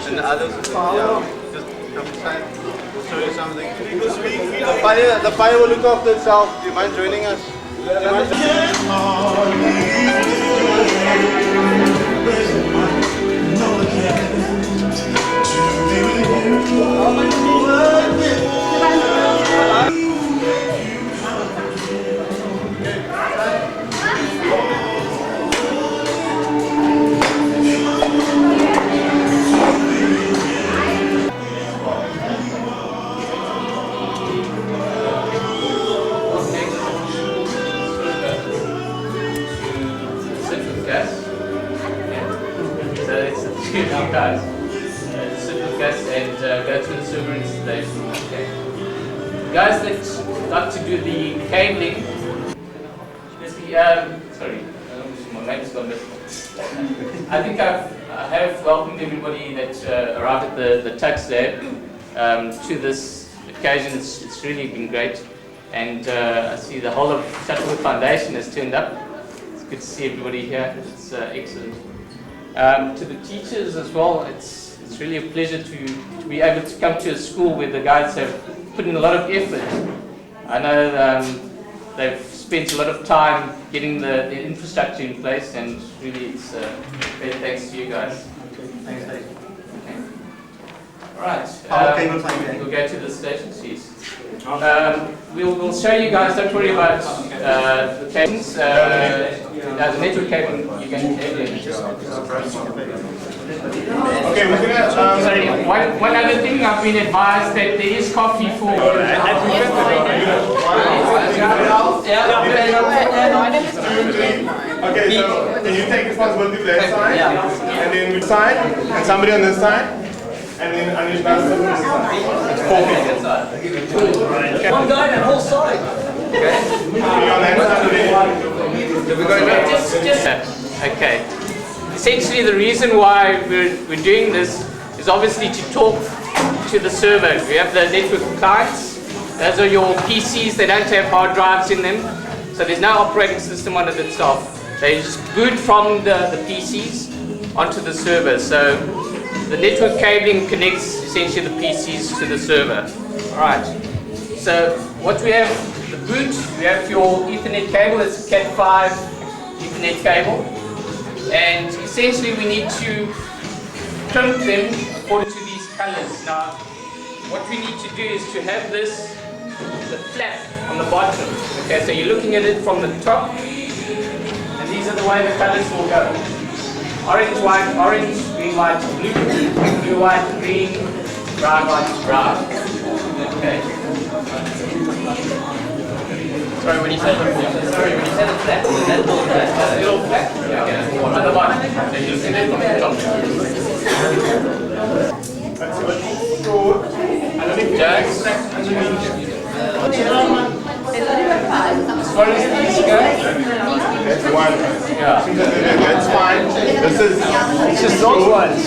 And the others, just come inside. We'll show you something. The fire will look after itself. Do you mind joining us? Guys, sit with gas and go to the server installation. Okay. Guys that like to do the cabling, sorry, my mate's got this. I think I have welcomed everybody that arrived at the TuXlab to this occasion. It's really been great, and I see the whole of Shuttleworth Foundation has turned up. It's good to see everybody here. It's excellent. To the teachers as well, it's really a pleasure to be able to come to a school where the guys have put in a lot of effort. I know they've spent a lot of time getting the infrastructure in place, and really it's great thanks to you guys. Thanks, Dave. Okay. Alright, we'll go to the station sheets. We'll show you guys, don't worry about the cables. The network cable you can Okay, we're gonna. Sorry, one other thing, I've been advised that there is coffee for. Okay, so can you take responsibility for that side? Yeah. And then which side? And somebody on this side? And then Anish does on this side. It's 4 people. Okay. One guy that whole side. Okay. Be on that side. Okay. Essentially, the reason why we're doing this is obviously to talk to the server. We have the network clients. Those are your PCs. They don't have hard drives in them, so there's no operating system on it itself. They just boot from the PCs onto the server. So the network cabling connects essentially the PCs to the server. All right. So what we have, the boot, we have your Ethernet cable. It's a Cat5 Ethernet cable. And essentially we need to crimp them according to these colors. Now, what we need to do is to have the flap on the bottom. Okay, so you're looking at it from the top, and these are the way the colors will go. Orange, white, orange, green, white, blue, blue, white, green, brown, white, brown. Okay. Sorry, when you said the flat, is that little flat? Little flat? Yeah. Okay. On the bottom. So you see that from the top. Jags. As far as these go, that's one. Yeah. That's fine. This is just those ones.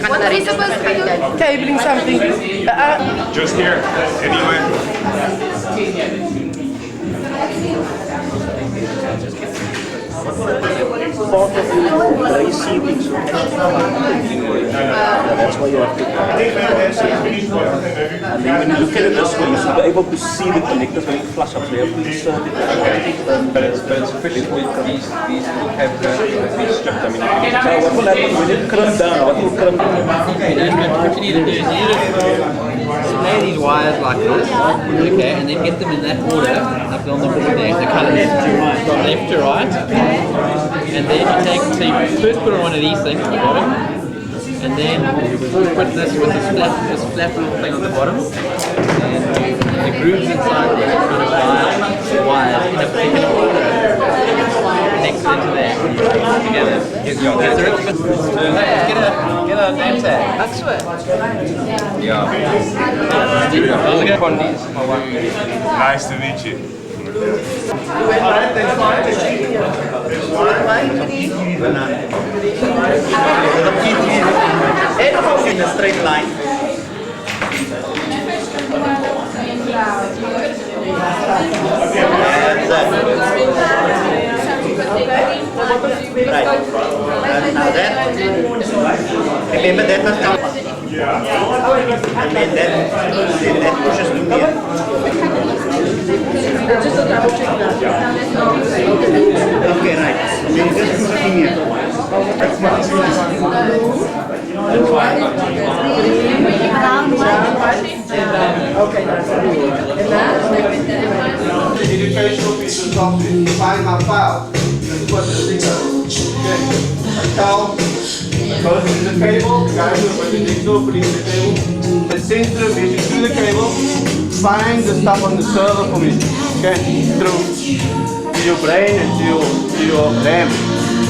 What are we supposed to be doing? Cabling something. Just here. Anyway. Part of the receiving. That's why you have to. And then when you look at it this way, you should be able to see the connectors when you flush up. So you have to insert it. But it's sufficient with these will have been stripped. I mean, So what will happen when it crimps down? What will crimp down? What you need to do is lay these wires like this, okay, and then get them in that order up on the board there, the colours, from left to right, and then you first put on one of these things at the bottom, and then you put this with this flat little thing on the bottom, and the grooves inside the kind of wires in a particular order. Connect into there together. Get a name tag. That's it. Yeah. Nice to meet you. Right, then fine. In a straight line. Right. Now that, remember that must come. And then that pushes to here. Okay, right. Then just push it here. Educational piece of software. Find my file. That's what the thing does. Okay. Tell goes into the cable. The guy who put the digital put into the cable. It sends the message through the cable. Find the stuff on the server for me. Okay. Through to your brain and to your RAM.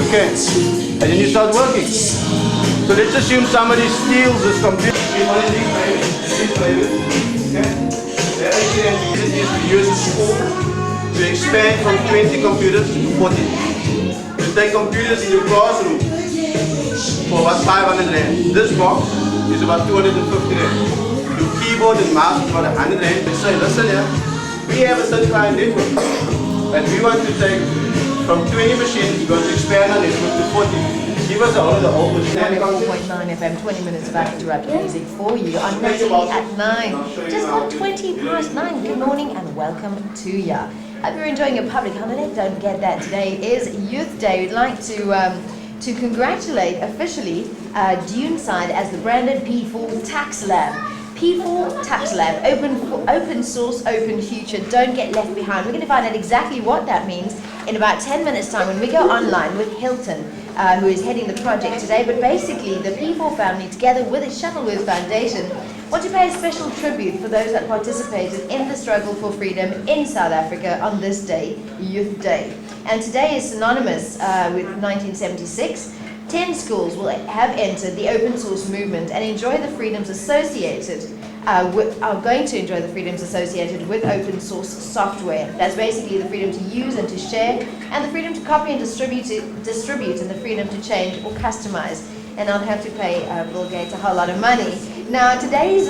Okay. And then you start working. So let's assume somebody steals this computer. One of these flavors. Okay. The idea is to use the spool to expand from 20 computers to 40. You take computers in your classroom for about 500 rand. This box is about 250 rand. Your keyboard and mouse is about 100 rand. They say, listen here, we have a certain client network and we want to take from 20 machines, we're going to expand our network to 40. Give us all of the whole machine. 4.9 FM, 20 minutes of uninterrupted music for you on Natalie at 9. Just got 20 past 9. Good morning and welcome to ya. Hope you're enjoying your public holiday. Don't forget that today is Youth Day. We'd like to congratulate officially Duneside as the branded P4 TuXlab. P4 TuXlab, open source, open future, don't get left behind. We're going to find out exactly what that means in about 10 minutes time when we go online with Hilton, who is heading the project today. But basically the P4 family together with the Shuttleworth Foundation want to pay a special tribute for those that participated in the struggle for freedom in South Africa on this day, Youth Day. And today is synonymous with 1976. 10 schools will have entered the open source movement and enjoy the freedoms associated are going to enjoy the freedoms associated with open source software. That's basically the freedom to use and to share, and the freedom to copy and distribute, and the freedom to change or customize, and not have to pay Bill Gates a whole lot of money. Now, today's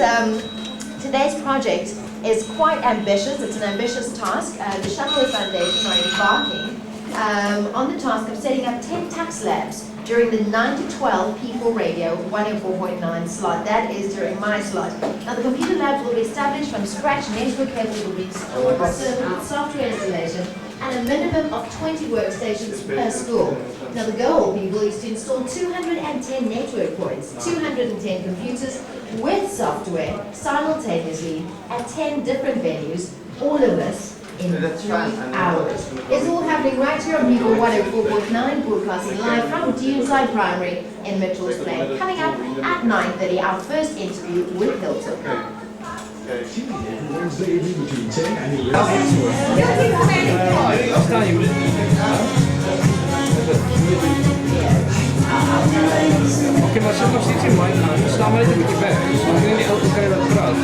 project is quite ambitious. It's an ambitious task. The Shuttleworth Foundation are embarking on the task of setting up 10 TuXlabs during the 9 to 12 P4 radio 104.9 slot. That is during my slot. Now the computer labs will be established from scratch, network cables will be installed, server with software installation, and a minimum of 20 workstations per school. Now the goal, people, is to install 210 network points, 210 computers with software simultaneously at 10 different venues, all of this in 3 hours. It's all happening right here on People 104.9, broadcasting live from Duneside Primary in Mitchell's Plain. Coming up at 9:30, our first interview with Hilton. Oké, maar zit nog steeds in mijn naam. Dus staan we net een beetje weg. Dus we kunnen niet elke keer wat praten.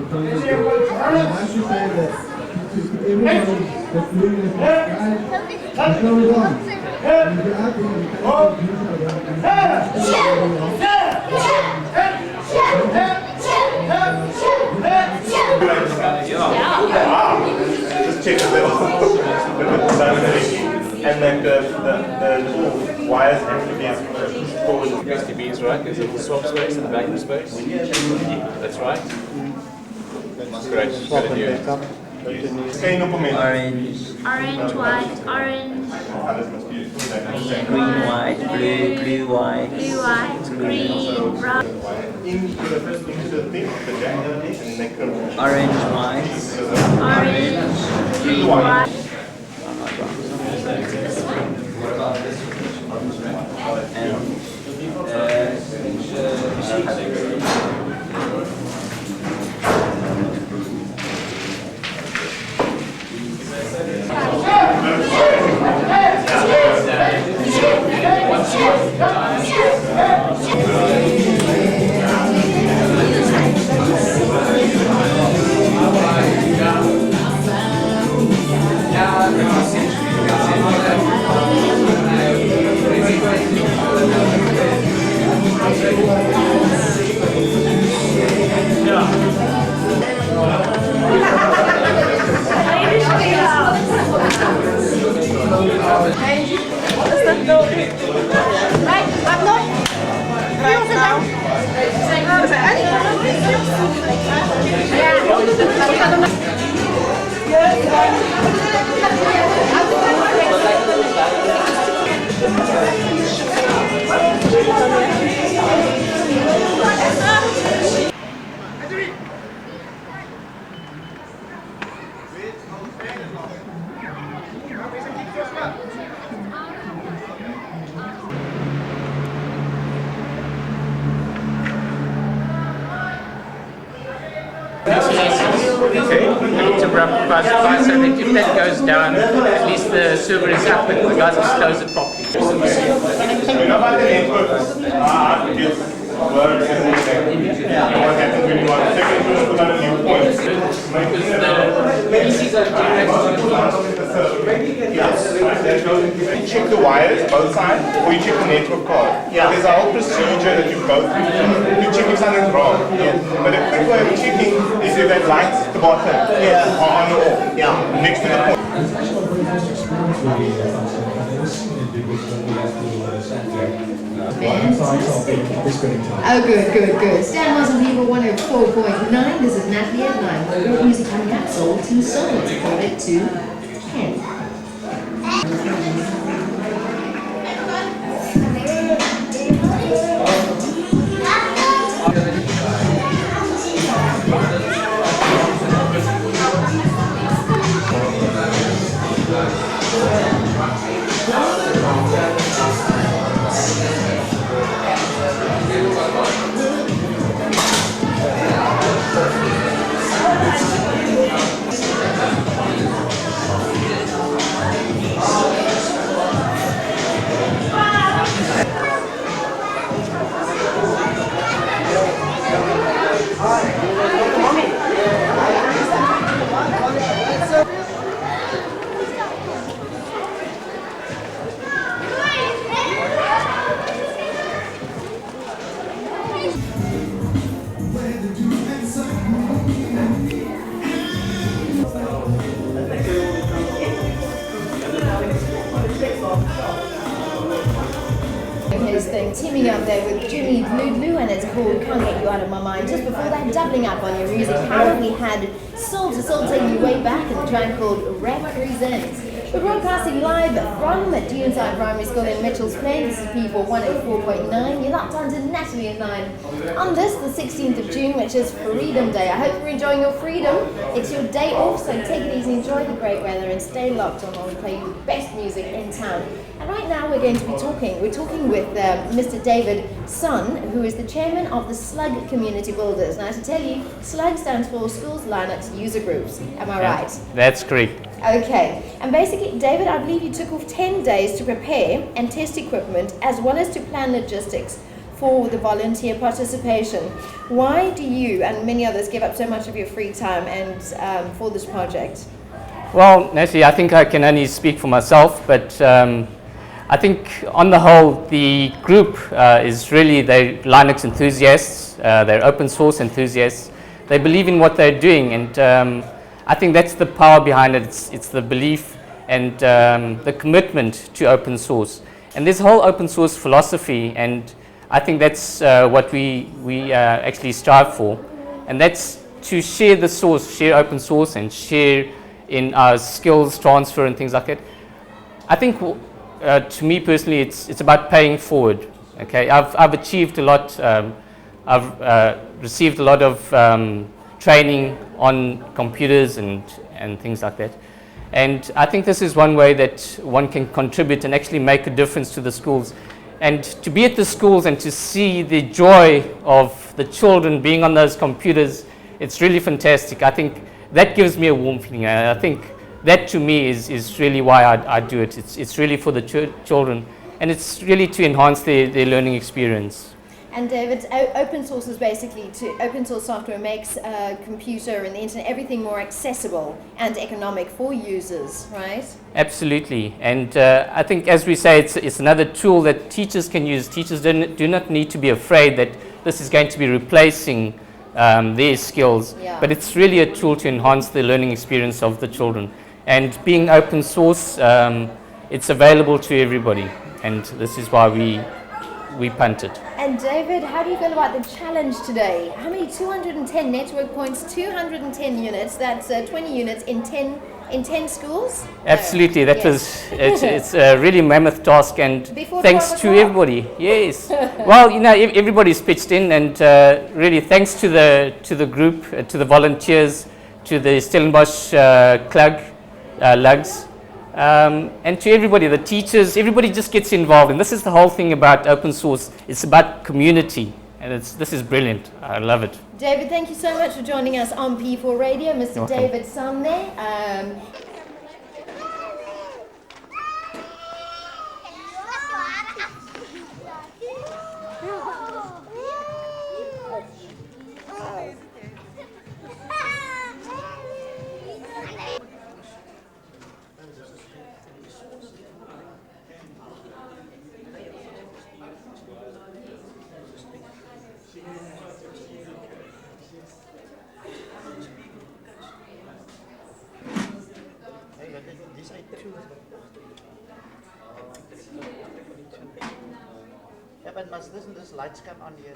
Just check the level. And like the little wires have to be forward. USDBs, right? There's a swap space and a vacuum space. That's right. Great. Good idea. Orange, Orange, white, orange, green, white, blue, white. blue, white, green, brown. Into the thing, the jack, and they curve. Orange, white. Orange, green, white. To wrap so that if that goes down, at least the server is up and the guys will close it properly. You know about the network? What happens when you want to put on a new point? You check the wires, both sides, or you check the network card. There's a whole procedure that you go through. You check if something's wrong. But a quick way of checking is if that light's at the bottom, or on or off, next to the point. Fantastic. Oh, good. Stand by some people, 104.9. This is Natalie at 9. More music coming up, soul to soul. Let's call it to 10. His thing, teaming up there with Jimmy Blue, and it's called Can't Get You Out of My Mind. Just before that, doubling up on your music, how we had Soul to Soul taking you way back in a track called Represents. We're broadcasting live from the Duneside Primary School in Mitchell's Plain. This is People 104.9. You're locked on to Natalie at 9. On this, the 16th of June, which is Freedom Day. I hope you're enjoying your freedom. It's your day off, so take it easy, enjoy the great weather, and stay locked on while we play you the best music in town. And right now we're going to be talking. We're talking with Mr. David Sun, who is the chairman of the SLUG Community Builders. Now, to tell you, SLUG stands for Schools Linux User Groups. Am I right? That's correct. Okay, and basically, David, I believe you took off 10 days to prepare and test equipment as well as to plan logistics for the volunteer participation. Why do you and many others give up so much of your free time and for this project? Well, Nancy, I think I can only speak for myself, but I think on the whole, the group is really, they're Linux enthusiasts, they're open source enthusiasts, they believe in what they're doing, and I think that's the power behind it. It's the belief and the commitment to open source. And this whole open source philosophy, and I think that's what we actually strive for, and that's to share the source, share open source, and share in our skills transfer and things like that. I think to me personally, it's about paying forward. Okay, I've achieved a lot. I've received a lot of training on computers and things like that. And I think this is one way that one can contribute and actually make a difference to the schools. And to be at the schools and to see the joy of the children being on those computers, it's really fantastic. I think that gives me a warm feeling. I think that to me is really why I do it. It's really for the children, and it's really to enhance their learning experience. And David, open source is basically open source software makes computer and the internet, everything more accessible and economic for users, right? Absolutely. And I think, as we say, it's another tool that teachers can use. Teachers do not need to be afraid that this is going to be replacing their skills, but it's really a tool to enhance the learning experience of the children. And being open source, it's available to everybody, and this is why we punt it. And David, how do you feel about the challenge today? How many? 210 network points, 210 units, that's 20 units in 10 schools? Absolutely, that was, it's a really mammoth task, and Before thanks to everybody. Yes. Well, you know, everybody's pitched in, and really thanks to the group, to the volunteers, to the Stellenbosch Lugs, and to everybody, the teachers, everybody just gets involved. And this is the whole thing about open source. It's about community, and this is brilliant. I love it. David, thank you so much for joining us on P4 Radio, Mr. David Samne. Yeah, but isn't this light scan on here?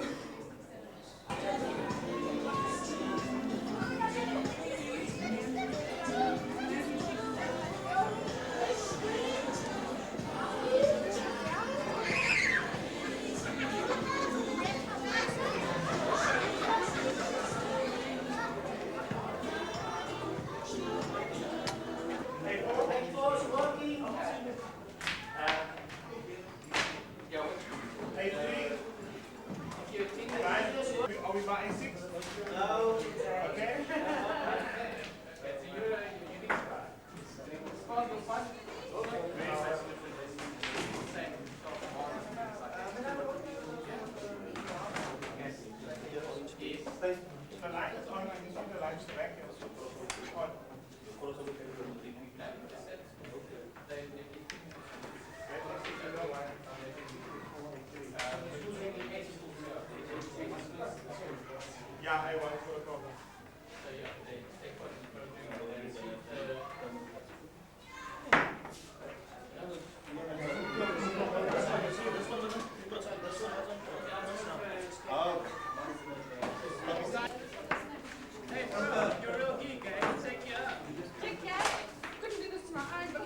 Are we buying 6? No. Okay. The light is on, I can see the lights back here. Yeah, I want to go. You're a real geek, eh? Take you up. Couldn't do this to my eyes, but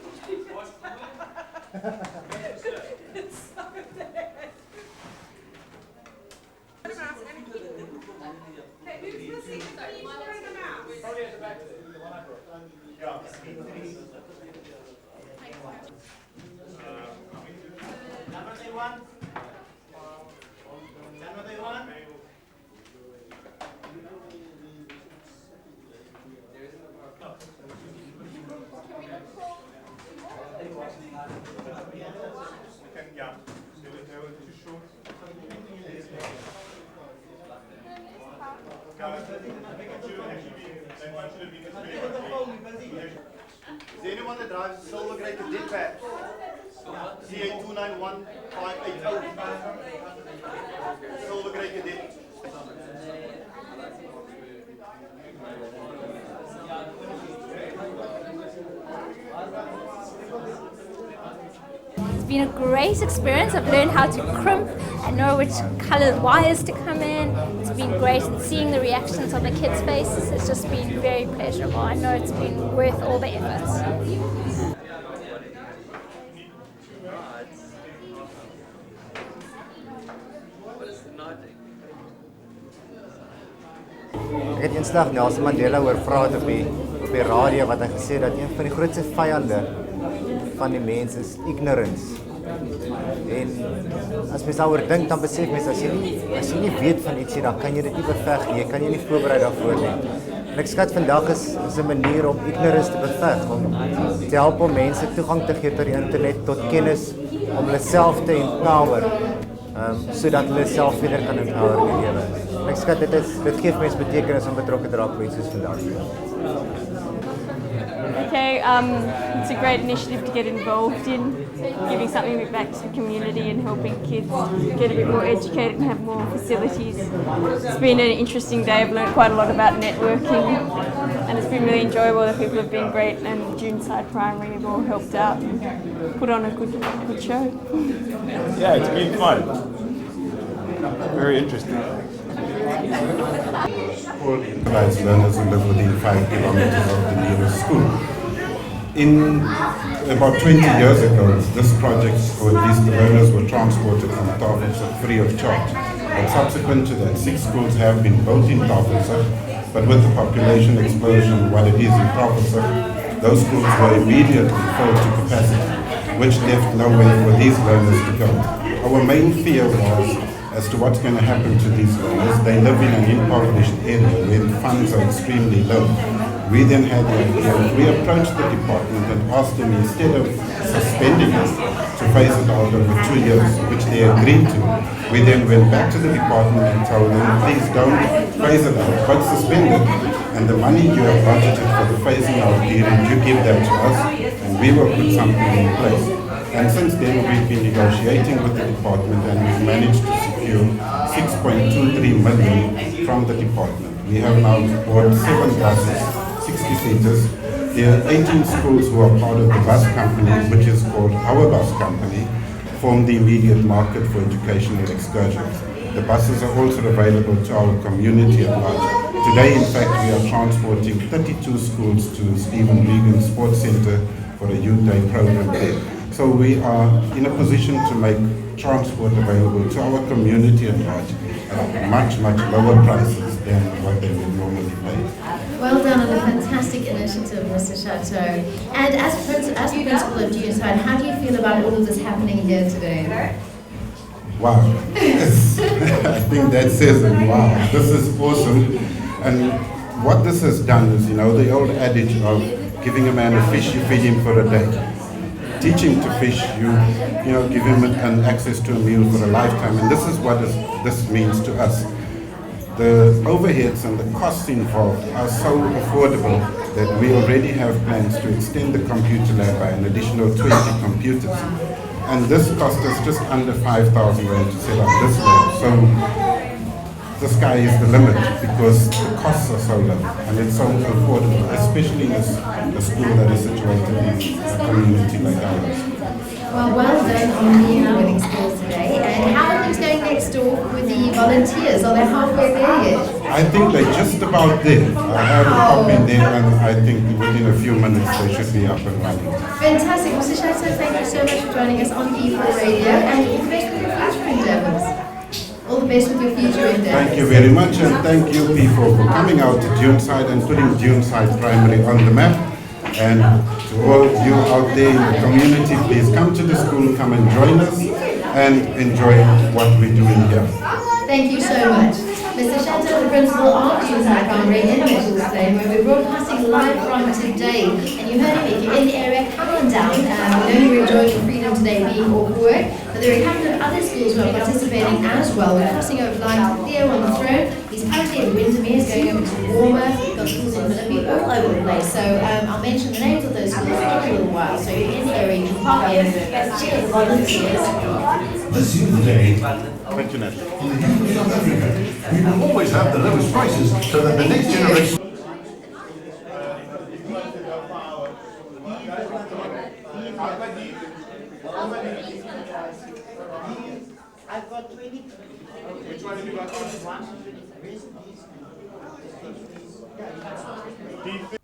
it's so dead. Hey, who's the secret? Please bring them out. Probably at the back. Yeah. Number they want? Number they want? Yeah, they were too short. Is there anyone that drives a silver grey cadet badge? CA291580. Silver grey cadet. It's been a great experience. I've learned how to crimp and know which coloured wires to come in. It's been great, and seeing the reactions on the kids' faces, it's just been very pleasurable. I know it's been worth all the efforts. Ek het eendag Nelson Mandela hoor praat op die radio wat hy gesê dat een van die grootste vyande van die mens is ignorance. En as mens daaroor dink, dan besef mens as jy nie weet van ietsie, dan kan jy dit nie beveg nie, jy kan jy nie voorberei daarvoor nie. En ek skat vandag is 'n manier om ignorance te beveg, om te help om mense toegang te gee tot die internet, tot kennis, om hulle self te empower, sodat hulle self verder kan empower in die lewe. En ek skat dit gee mense betekenis om betrokke te raak by iets soos vandag. Okay, it's a great initiative to get involved in, giving something back to the community and helping kids get a bit more educated and have more facilities. It's been an interesting day. I've learned quite a lot about networking, and it's been really enjoyable. The people have been great, and Duneside Primary have all helped out and put on a good show. Yeah, it's been fun. Very interesting. Provides learners who live within 5 kilometers of the nearest school. About 20 years ago, this project, or at least the learners, were transported from Tafelsig free of charge. But subsequent to that, 6 schools have been built in Tafelsig, but with the population explosion, what it is in Tafelsig, those schools were immediately filled to capacity, which left nowhere for these learners to go. Our main fear was as to what's going to happen to these learners. They live in an impoverished area where the funds are extremely low. We then had the idea, we approached the department and asked them, instead of suspending it, to phase it out over 2 years, which they agreed to. We then went back to the department and told them, please don't phase it out, but suspend it. And the money you have budgeted for the phasing out period, you give that to us, and we will put something in place. And since then, we've been negotiating with the department, and we've managed to secure 6.23 million from the department. We have now bought 7 buses, 60 seaters. There are 18 schools who are part of the bus company, which is called Our Bus Company, form the immediate market for educational excursions. The buses are also available to our community at large. Today, in fact, we are transporting 32 schools to Stephen Regan Sports Centre for a youth day program there. So we are in a position to make transport available to our community at large at much, much lower prices than what they would normally pay. Well done on a fantastic initiative, Mr. Chateau. And as the principal of Duneside, how do you feel about all of this happening here today? Wow. I think that says it. Wow. This is awesome. And what this has done is, the old adage of giving a man a fish, you feed him for a day. Teaching to fish, you give him an access to a meal for a lifetime, and this is what this means to us. The overheads and the costs involved are so affordable that we already have plans to extend the computer lab by an additional 20 computers. And this cost us just under 5,000 rand to set up this lab. So the sky is the limit because the costs are so low and it's so affordable, especially in a school that is situated in a community like ours. Well done on the winning skills today. And how are things going next door with the volunteers? Are they halfway there yet? I think they're just about there. I have a copy there, and I think within a few minutes they should be up and running. Fantastic. Mr. Chateau, thank you so much for joining us on E4 Radio, and all the best with your future endeavours. All the best with your future endeavours. Thank you very much, and thank you people for coming out to Duneside and putting Duneside Primary on the map. And to all you out there in the community, please come to the school, come and join us and enjoy what we're doing here. Thank you so much. Mr. Chateau, the principal of Duneside Primary in Mitchell's Plain, where we're broadcasting live from today. And you heard him, if you're in the area, come on down. We know you're enjoying your freedom today being off work, but there are a couple of other schools who are participating as well. We're crossing over line to Theo on the throne. He's currently at Windermere, going over to Warmer. We've got schools in Philippi all over the place. So I'll mention the names of those schools in a little while. So you're in the area, you can pop in, check the volunteers. This youth day, Thank you, Nat. in the youth of South Africa, we will always have the lowest prices so that the next generation. I've got 20. Which one have you got? D3.